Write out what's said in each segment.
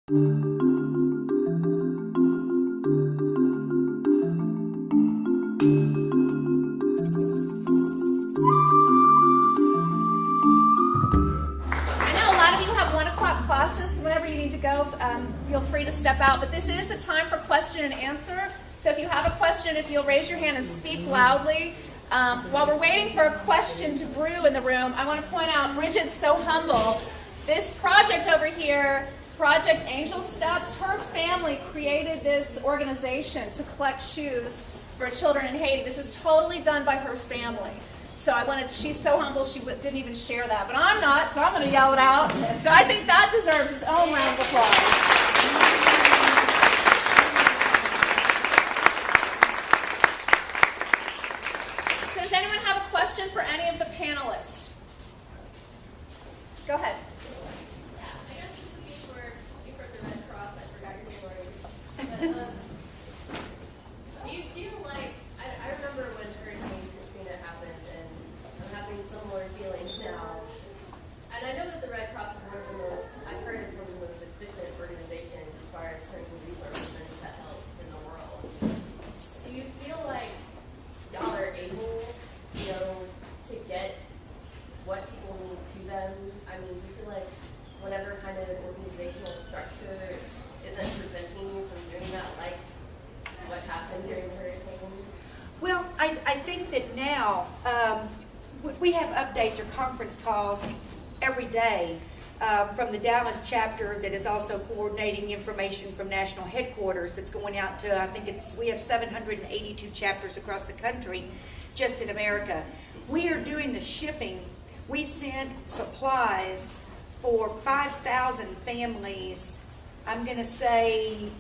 Feel free to step out, but this is the time for question and answer. So if you have a question, if you'll raise your hand and speak loudly. While we're waiting for a question to brew in the room, I want to point out, Bridget's so humble. This project over here, Project Angel Steps, her family created this organization to collect shoes for children in Haiti. This is totally done by her family. So she's so humble she didn't even share that. But I'm not, so I'm going to yell it out. So I think that deserves its own round of applause. So does anyone have a question for any of the panelists? Go ahead. Yeah, I guess this would be for the Red Cross. I forgot your name already. But, do you feel like, I remember when Hurricane Katrina happened, and I'm having similar feelings now. And I know that the Red Cross is one of the most, I've heard it's one of the most efficient organizations as far as turning resources into help in the world. Do you feel like y'all are able, to get what people need to them? I mean, do you feel like whatever kind of organizational structure isn't preventing you from doing that, like what happened during the hurricane? Well, I think that now we have updates or conference calls every day from the Dallas chapter that is also coordinating information from national headquarters that's going out to, I think we have 782 chapters across the country just in America. We are doing the shipping. We sent supplies for 5,000 families, I'm going to say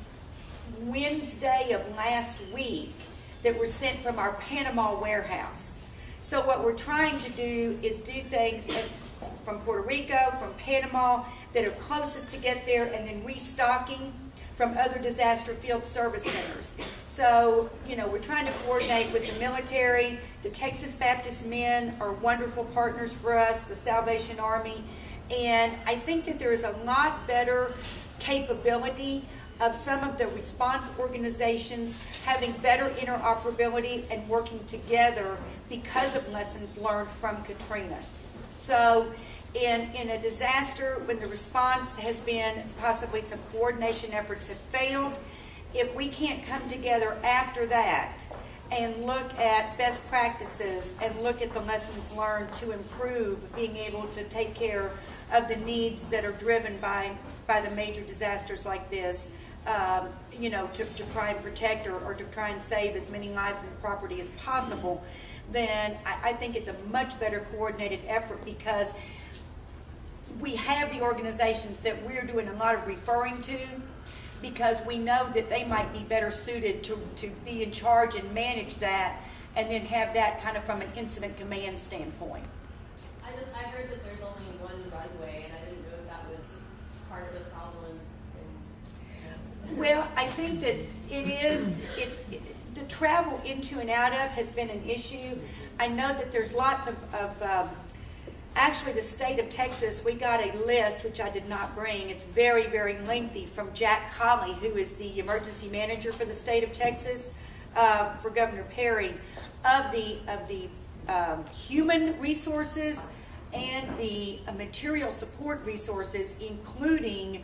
Wednesday of last week, that were sent from our Panama warehouse. So what we're trying to do is do things from Puerto Rico, from Panama, that are closest to get there, and then restocking from other disaster field service centers. So, we're trying to coordinate with the military. The Texas Baptist Men are wonderful partners for us, the Salvation Army, and I think that there is a lot better capability of some of the response organizations having better interoperability and working together because of lessons learned from Katrina. So in a disaster, when the response has been possibly some coordination efforts have failed, if we can't come together after that and look at best practices and look at the lessons learned to improve being able to take care of the needs that are driven by the major disasters like this, to try and protect or to try and save as many lives and property as possible, then I think it's a much better coordinated effort, because we have the organizations that we're doing a lot of referring to, because we know that they might be better suited to be in charge and manage that, and then have that kind of from an incident command standpoint. I heard that there's only one runway, and I didn't know if that was part of the problem. Well, I think that the travel into and out of has been an issue. I know that there's lots of actually the state of Texas, we got a list, which I did not bring. It's very, very lengthy, from Jack Colley, who is the emergency manager for the state of Texas, for Governor Perry, of the human resources and the material support resources, including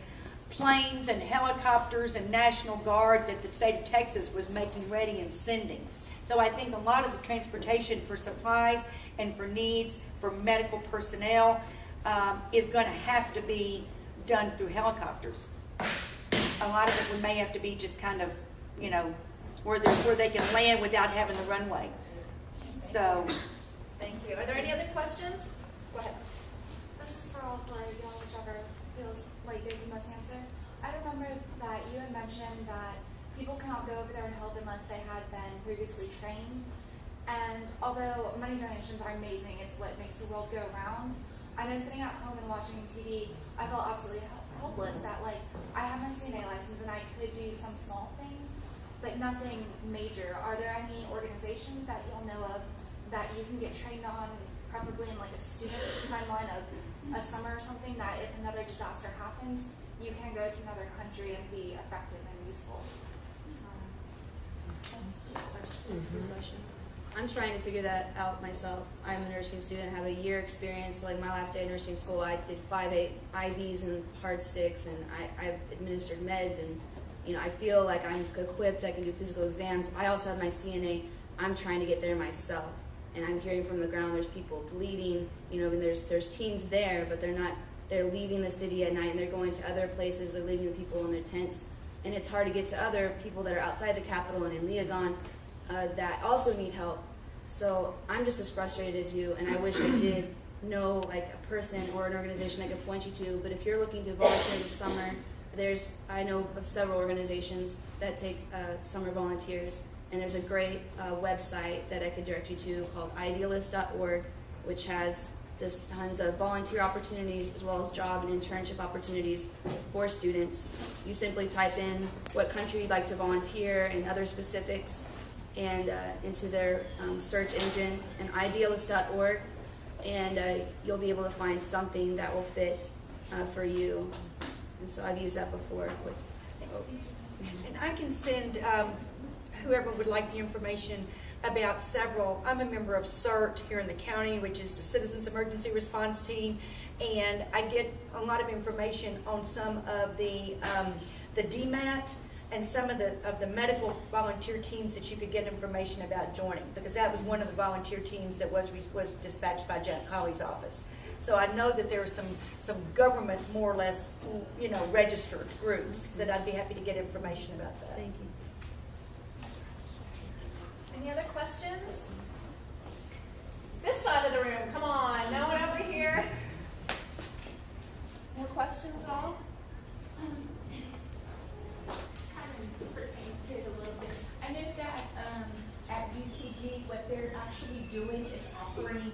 planes and helicopters and National Guard that the state of Texas was making ready and sending. So I think a lot of the transportation for supplies and for needs for medical personnel is going to have to be done through helicopters. A lot of it may have to be just kind of, where they can land without having the runway. So, thank you. Are there any other questions? Go ahead. This is for all of y'all, whichever feels like they can most answer. I remember that you had mentioned that people cannot go over there and help unless they had been previously trained. And although money donations are amazing, it's what makes the world go round. I know sitting at home and watching TV, I felt absolutely helpless that I have my CNA license and I could do some small things, but nothing major. Are there any organizations that y'all know of that you can get trained on, preferably in a student timeline of a summer or something, that if another disaster happens, you can go to another country and be effective and useful. That's a good question. I'm trying to figure that out myself. I'm a nursing student, have a year experience. So like my last day of nursing school, I did 5 IVs and hard sticks, and I've administered meds, and I feel like I'm equipped. I can do physical exams. I also have my CNA. I'm trying to get there myself, and I'm hearing from the ground there's people bleeding. And there's teams there, but they're not. They're leaving the city at night and they're going to other places. They're leaving the people in their tents, and it's hard to get to other people that are outside the capital and in Leogon that also need help. So I'm just as frustrated as you, and I wish I did know like a person or an organization I could point you to. But if you're looking to volunteer this summer, I know of several organizations that take summer volunteers, and there's a great website that I could direct you to called idealist.org, which has just tons of volunteer opportunities as well as job and internship opportunities for students. You simply type in what country you'd like to volunteer and other specifics, and into their search engine, and idealist.org, and you'll be able to find something that will fit for you. And so I've used that before. And I can send whoever would like the information about several. I'm a member of CERT here in the county, which is the Citizens Emergency Response Team, and I get a lot of information on some of the DMAT and some of the medical volunteer teams that you could get information about joining, because that was one of the volunteer teams that was dispatched by Jack Colley's office. So I know that there are some government, more or less, registered groups that I'd be happy to get information about that. Thank you. Any other questions? This side of the room, come on, no one over here? More questions at all? Kind of pertains to it a little bit. I know that at UTD, what they're actually doing is offering,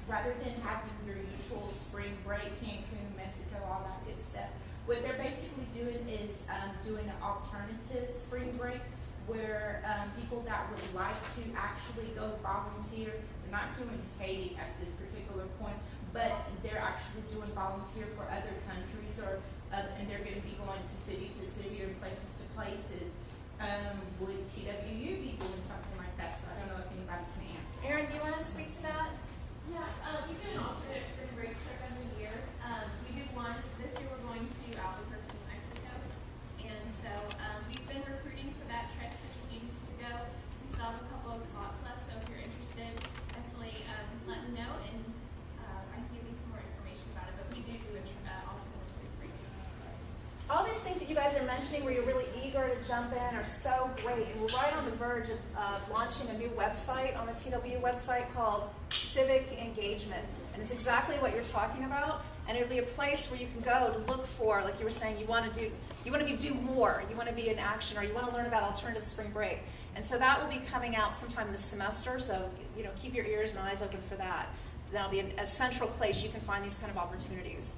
rather than having your usual spring break, Cancun, Mexico, all that good stuff, what they're basically doing is doing an alternative spring break where people that would like to actually go volunteer, they're not doing Haiti at this particular point, but they're actually doing volunteer for other countries, and they're going to be going to city or places to places. Would TWU be doing something like that? So I don't know if anybody can answer. Erin, do you want to speak to that? Yeah, we do an alternate spring break trip every year. We did one. This year we're going to Albuquerque, Mexico. And so we've been recruiting for that trip for students to go. We still have a couple of slots left, so if you're interested, definitely let me know, and I can give you some more information about it. But we do an alternate spring break. All these things that you guys are mentioning where you're really eager to jump in are so great, and we're right on the verge of launching a new website on the TWU website called Civic Engagement, and it's exactly what you're talking about, and it'll be a place where you can go to look for, like you were saying, you want to do more, you want to be in action, or you want to learn about alternative spring break, and so that will be coming out sometime this semester, so keep your ears and eyes open for that. That'll be a central place you can find these kind of opportunities.